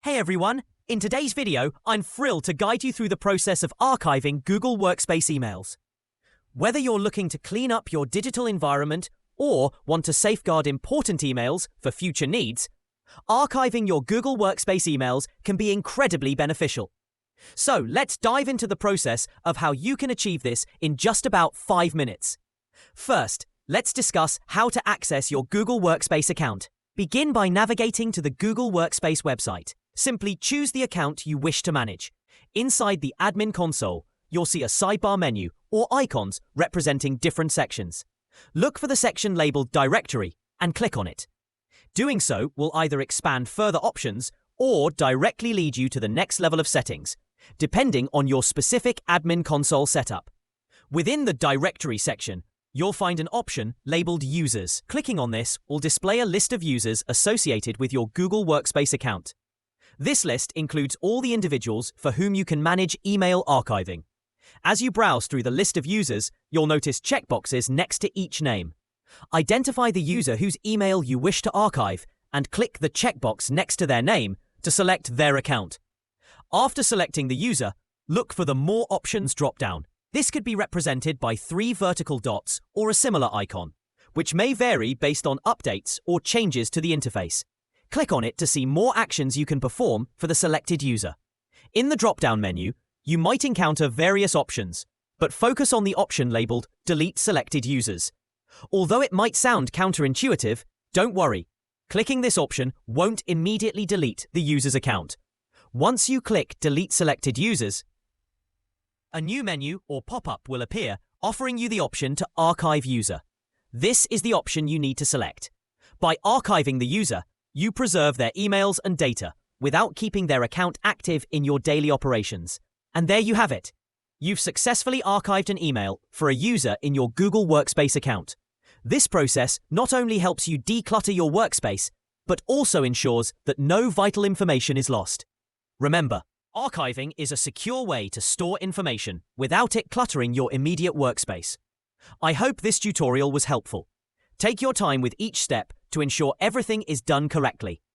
Hey everyone! In today's video, I'm thrilled to guide you through the process of archiving Google Workspace emails. Whether you're looking to clean up your digital environment or want to safeguard important emails for future needs, archiving your Google Workspace emails can be incredibly beneficial. So let's dive into the process of how you can achieve this in just about 5 minutes. First, let's discuss how to access your Google Workspace account. Begin by navigating to the Google Workspace website. Simply choose the account you wish to manage. Inside the admin console, you'll see a sidebar menu or icons representing different sections. Look for the section labeled Directory and click on it. Doing so will either expand further options or directly lead you to the next level of settings, depending on your specific admin console setup. Within the Directory section, you'll find an option labeled Users. Clicking on this will display a list of users associated with your Google Workspace account. This list includes all the individuals for whom you can manage email archiving. As you browse through the list of users, you'll notice checkboxes next to each name. Identify the user whose email you wish to archive and click the checkbox next to their name to select their account. After selecting the user, look for the More Options drop-down. This could be represented by 3 vertical dots or a similar icon, which may vary based on updates or changes to the interface. Click on it to see more actions you can perform for the selected user. In the drop-down menu, you might encounter various options, but focus on the option labeled Delete Selected Users. Although it might sound counterintuitive, don't worry. Clicking this option won't immediately delete the user's account. Once you click Delete Selected Users, a new menu or pop-up will appear, offering you the option to Archive User. This is the option you need to select. By archiving the user, you preserve their emails and data without keeping their account active in your daily operations. And there you have it. You've successfully archived an email for a user in your Google Workspace account. This process not only helps you declutter your workspace, but also ensures that no vital information is lost. Remember, archiving is a secure way to store information without it cluttering your immediate workspace. I hope this tutorial was helpful. Take your time with each step to ensure everything is done correctly.